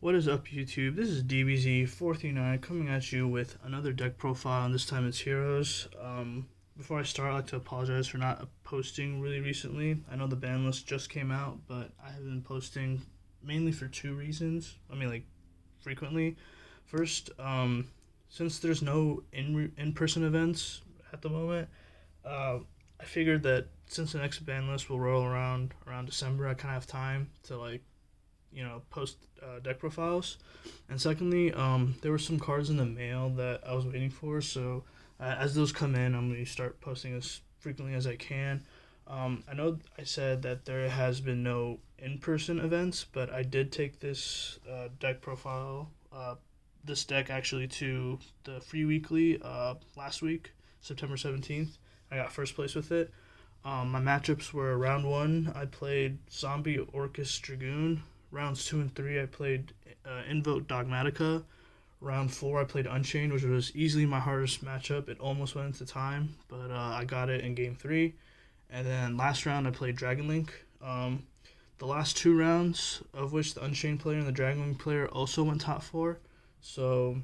What is up, YouTube? This is DBZ439 coming at you with another deck profile, and this time it's Heroes. Before I start, I'd like to apologize for not posting really recently. I know the ban list just came out, but I have been posting mainly for two reasons. Frequently. First, since there's no in-person events at the moment, I figured that since the next ban list will roll around December, I kind of have time to post deck profiles. And secondly, there were some cards in the mail that I was waiting for, so as those come in, I'm going to start posting as frequently as I can. I know I said that there has been no in-person events, but I did take this deck profile, this deck actually, to the Free Weekly last week, September 17th. I got first place with it. My matchups were round 1, I played Zombie Orcus Dragoon. Rounds 2 and 3, I played Invoke Dogmatica. Round 4, I played Unchained, which was easily my hardest matchup. It almost went into time, but I got it in Game 3. And then last round, I played Dragonlink. The last 2 rounds, of which the Unchained player and the Dragonlink player also went top 4. So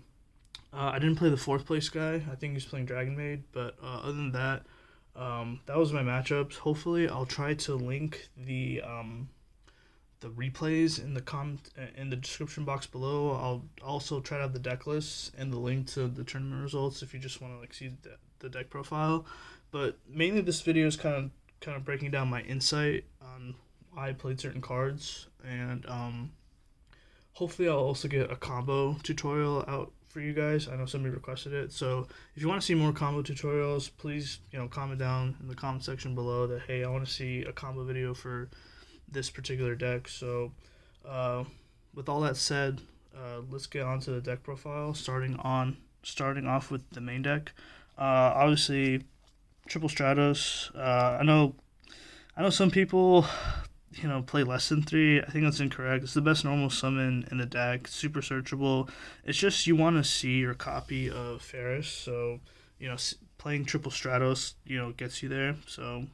I didn't play the 4th place guy. I think he's playing Dragon Maid. But other than that, that was my matchups. Hopefully, I'll try to link the replays in the description box below. I'll also try to have the deck lists and the link to the tournament results if you just want to see the deck profile. But mainly this video is kind of breaking down my insight on why I played certain cards, and hopefully I'll also get a combo tutorial out for you guys. I know somebody requested it, so if you want to see more combo tutorials, please comment down in the comment section below that, hey, I want to see a combo video for this particular deck. So with all that said, let's get on to the deck profile, starting off with the main deck. Obviously triple Stratos. I know some people play less than 3. I think that's incorrect. It's the best normal summon in the deck, super searchable. It's just you want to see your copy of Faris, so playing triple Stratos gets you there, so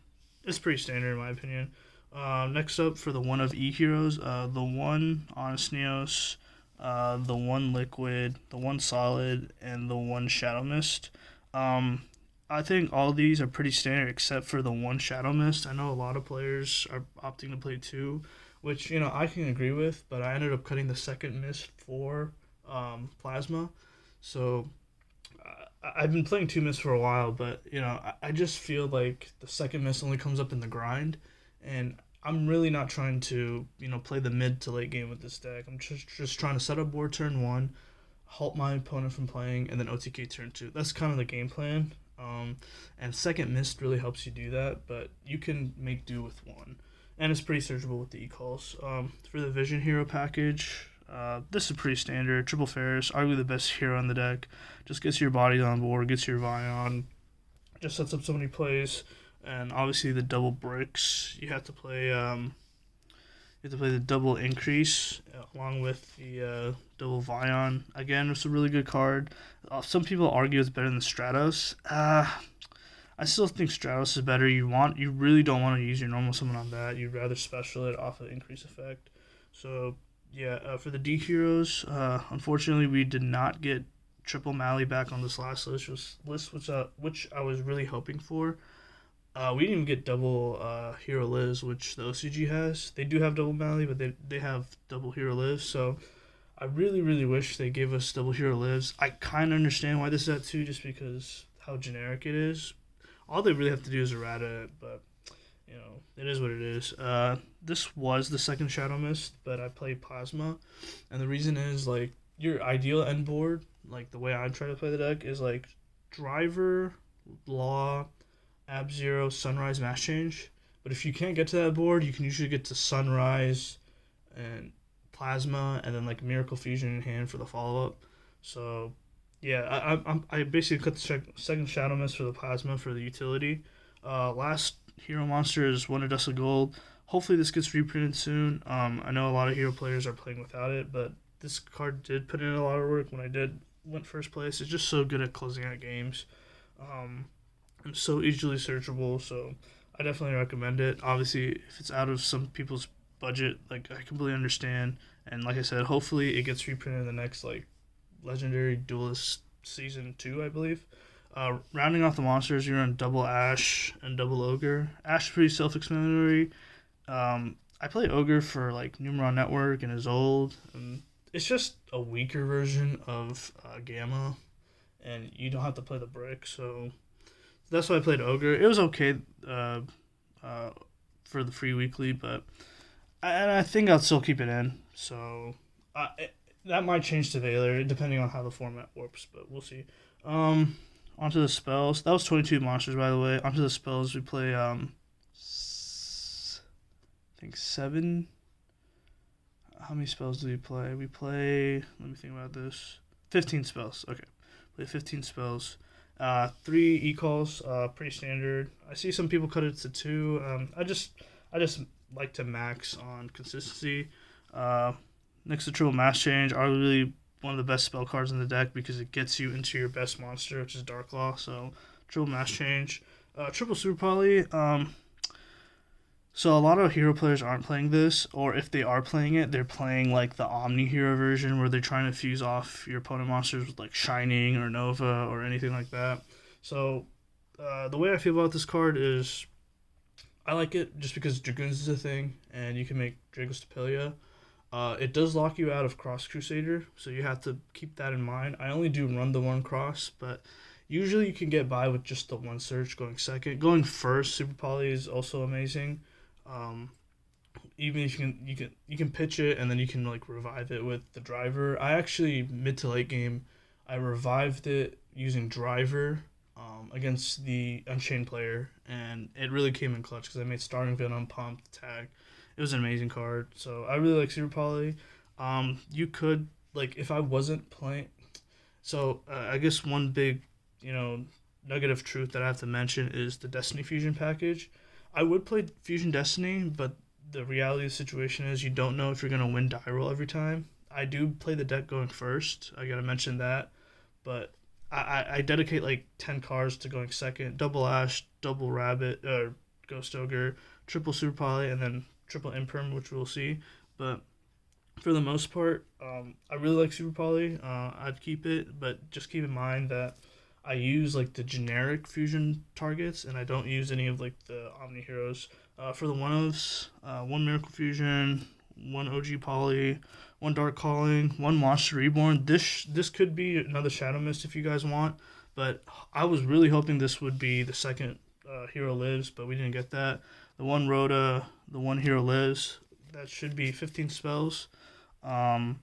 it's pretty standard in my opinion. Next up, for the 1 of E heroes, the 1 Honest Neos, the 1 Liquid, the 1 Solid, and the 1 Shadow Mist. I think all these are pretty standard except for the 1 Shadow Mist. I know a lot of players are opting to play 2, which I can agree with, but I ended up cutting the 2nd Mist for Plasma. So I've been playing 2 Mist for a while, but I just feel like the 2nd Mist only comes up in the grind. And I'm really not trying to, play the mid to late game with this deck. I'm just trying to set up board turn 1, halt my opponent from playing, and then OTK turn 2. That's kind of the game plan. And 2nd Mist really helps you do that, but you can make do with 1. And it's pretty searchable with the e-calls. For the Vision Hero package, this is pretty standard. Triple Faris, arguably the best hero on the deck. Just gets your bodies on board, gets your Vyon, just sets up so many plays. And obviously the double bricks, you have to play the double increase along with the double Vyon. Again, it's a really good card. Some people argue it's better than Stratos. I still think Stratos is better. You really don't want to use your normal summon on that. You'd rather special it off of the increase effect. So yeah, for the D heroes, unfortunately we did not get triple Mally back on this last list, which I was really hoping for. We didn't even get double Hero Lives, which the OCG has. They do have double Mally, but they have double Hero Lives, so I really, really wish they gave us double Hero Lives. I kind of understand why this is at 2, just because how generic it is. All they really have to do is errata it, but, it is what it is. This was the 2nd Shadow Mist, but I played Plasma, and the reason is, your ideal end board, the way I try to play the deck, is, Driver, Law, Ab-Zero, Sunrise, Mass Change. But if you can't get to that board, you can usually get to Sunrise and Plasma, and then Miracle Fusion in hand for the follow-up. So yeah, I basically cut the 2nd Shadow Mist for the Plasma for the utility. Last hero monster is One Adusted Gold. Hopefully this gets reprinted soon. I know a lot of hero players are playing without it, but this card did put in a lot of work when I went first place. It's just so good at closing out games. And so easily searchable, so I definitely recommend it. Obviously, if it's out of some people's budget. Like, I completely understand. And like I said, hopefully it gets reprinted in the next, like, Legendary Duelist Season 2, I believe. Rounding off the monsters, you run double Ash and double Ogre. Ash is pretty self-explanatory. I play Ogre for, like, Numeron Network and is old. And it's just a weaker version of Gamma. And you don't have to play the brick, so that's why I played Ogre. It was okay for the free weekly, but I think I'll still keep it in. So that might change to Valor depending on how the format warps, but we'll see. Onto the spells. That was 22 monsters, by the way. Onto the spells, we play I think 7. How many spells do we play? We play. Let me think about this. 15 spells. Okay, play 15 spells. 3 e-calls, pretty standard. I see some people cut it to 2. I just like to max on consistency. Next to Triple Mass Change, arguably one of the best spell cards in the deck because it gets you into your best monster, which is Darklaw. So Triple Mass Change, Triple Super Poly. So a lot of hero players aren't playing this, or if they are playing it, they're playing like the Omni Hero version where they're trying to fuse off your opponent monsters with like Shining or Nova or anything like that. So the way I feel about this card is I like it just because Dragoons is a thing and you can make Dragostapelia. It does lock you out of Cross Crusader, so you have to keep that in mind. I only do run the 1 cross, but usually you can get by with just the 1 search going second. Going first, Super Poly is also amazing. Even if you can pitch it and then you can like revive it with the driver. I actually mid to late game I revived it using driver against the Unchained player, and it really came in clutch because I made starting Venom pump tag. It was an amazing card, so I really like Super Poly. You could like if I wasn't playing. So I guess one big nugget of truth that I have to mention is the Destiny Fusion package. I would play Fusion Destiny, but the reality of the situation is you don't know if you're going to win die roll every time. I do play the deck going first. I got to mention that. But I dedicate like 10 cards to going second. Double Ash, double Rabbit, Ghost Ogre, triple Super Poly, and then triple Imperm, which we'll see. But for the most part, I really like Super Poly. I'd keep it, but just keep in mind that I use like the generic fusion targets, and I don't use any of like the Omni heroes. For the 1-ofs, 1 Miracle Fusion, 1 OG Poly, 1 Dark Calling, 1 Monster Reborn. This could be another Shadow Mist if you guys want, but I was really hoping this would be the second Hero Lives, but we didn't get that. The 1 Rhoda, the 1 Hero Lives. That should be 15 spells. And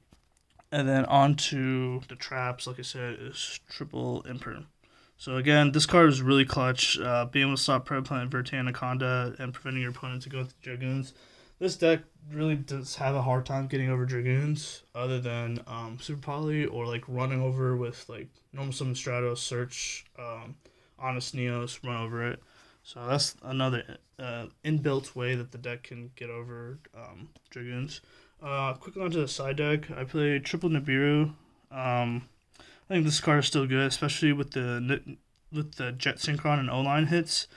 then on to the traps, like I said, is triple Imperm. So again, this card is really clutch. Being able to stop Predaplant, Verte, Anaconda, and preventing your opponent to go with Dragoons. This deck really does have a hard time getting over Dragoons, other than Super Poly or like running over with like normal summon Stratos, search, Honest Neos, run over it. So that's another inbuilt way that the deck can get over Dragoons. Quickly onto the side deck, I play triple Nibiru. I think this card is still good, especially with the Jet Synchron and O-line hits.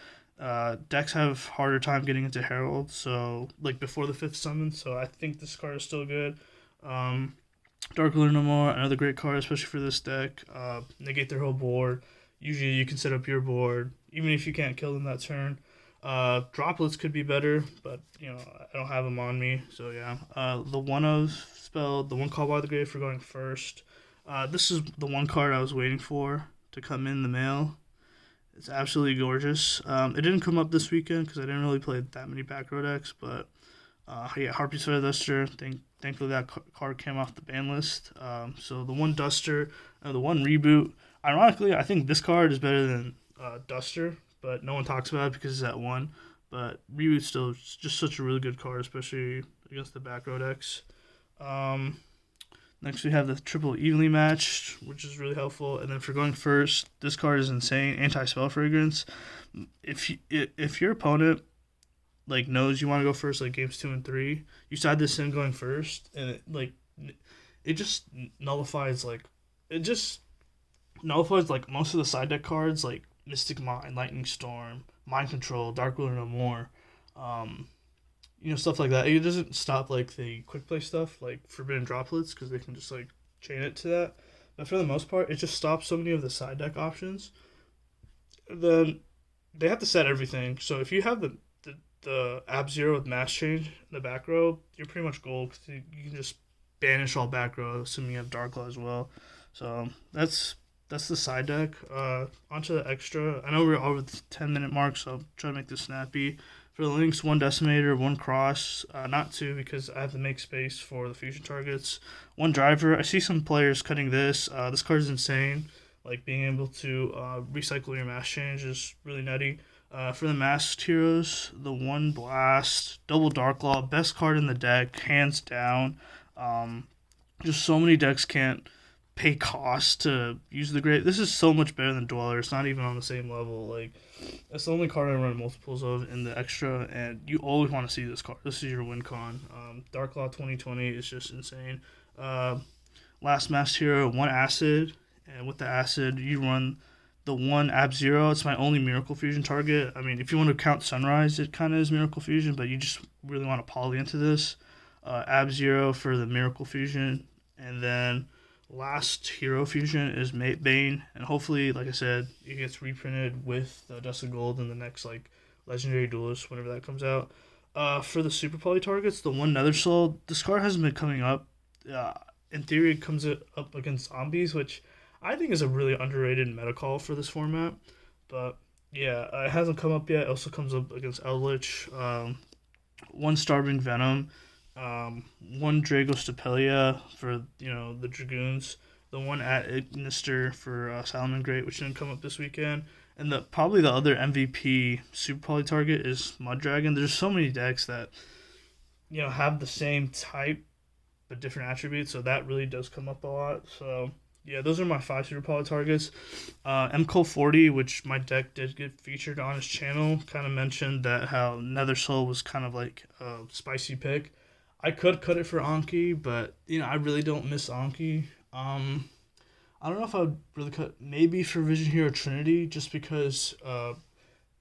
Decks have harder time getting into Herald, so like before the 5th summon. So I think this card is still good. Dark Lure No More, another great card, especially for this deck. Negate their whole board. Usually you can set up your board, even if you can't kill them that turn. Droplets could be better, but I don't have them on me, so yeah. The 1-of spell, the 1 Call by the Grave for going first. This is the 1 card I was waiting for to come in the mail. It's absolutely gorgeous. It didn't come up this weekend because I didn't really play that many back row decks, but yeah, Harpy's Feather Duster. Thankfully that card came off the ban list. So the 1 Duster, the 1 Reboot. Ironically, I think this card is better than Duster, but no one talks about it because it's at 1. But Reboot's still just such a really good card, especially against the back row decks. Next we have the triple Evenly Matched, which is really helpful. And then for going first, this card is insane. Anti-Spell Fragrance. If your opponent like knows you want to go first, like games 2 and 3, you side this in going first, and it just nullifies most of the side deck cards like Mystic Mind, Lightning Storm, Mind Control, Dark Ruler No More. stuff like that. It doesn't stop like the quick play stuff, like Forbidden Droplets, because they can just like chain it to that. But for the most part, it just stops so many of the side deck options. And then they have to set everything. So if you have the Ab Zero with Mass Change in the back row, you're pretty much gold, because you can just banish all back row, assuming you have Dark Law as well. So that's the side deck. Onto the extra. I know we're over the 10-minute mark, so I'll try to make this snappy. For the links, 1 Decimator, 1 Cross, not 2 because I have to make space for the fusion targets. 1 Driver. I see some players cutting this. This card is insane. Like, being able to recycle your Mass Change is really nutty. For the Masked Heroes, the 1 Blast, Double Dark Law, best card in the deck, hands down. Just so many decks can't pay cost to use the Great. This is so much better than Dweller. It's not even on the same level. Like, that's the only card I run multiples of in the extra, and you always want to see this card. This is your win con. Dark Law 2020 is just insane. Last Masked Hero, 1 Acid, and with the Acid, you run the 1 Ab Zero. It's my only Miracle Fusion target. I mean, if you want to count Sunrise, it kind of is Miracle Fusion, but you just really want to poly into this. Ab Zero for the Miracle Fusion, and then last Hero Fusion is Bane, and hopefully, like I said, it gets reprinted with the Adusted Gold in the next like Legendary Duelist whenever that comes out. For the Super Poly targets, the 1 Nethersoul, this card hasn't been coming up. In theory, it comes up against zombies, which I think is a really underrated meta call for this format. But yeah, it hasn't come up yet. It also comes up against Eldritch. 1 Starving Venom. 1 Dragostapelia for the Dragoons, the 1 at Ignister for Salomon Great, which didn't come up this weekend, and probably the other MVP Super Poly target is Mudragon. There's so many decks that have the same type but different attributes, so that really does come up a lot. So yeah, those are my 5 Super Poly targets. MCO 40, which my deck did get featured on his channel, kind of mentioned that how Nethersoul was kind of like a spicy pick. I could cut it for Anki, but I really don't miss Anki. I don't know if I would really cut maybe for Vision Hero Trinity, just because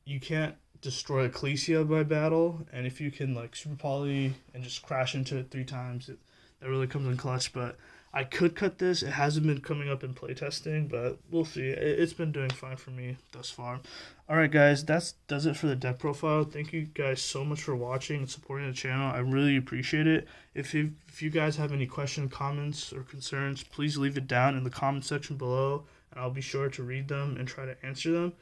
you can't destroy Ecclesia by battle, and if you can like Super Poly and just crash into it 3 times, that really comes in clutch. But I could cut this. It hasn't been coming up in playtesting, but we'll see. It's been doing fine for me thus far. All right, guys, that does it for the deck profile. Thank you guys so much for watching and supporting the channel. I really appreciate it. If you guys have any questions, comments, or concerns, please leave it down in the comment section below, and I'll be sure to read them and try to answer them.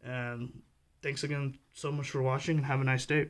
And thanks again so much for watching, and have a nice day.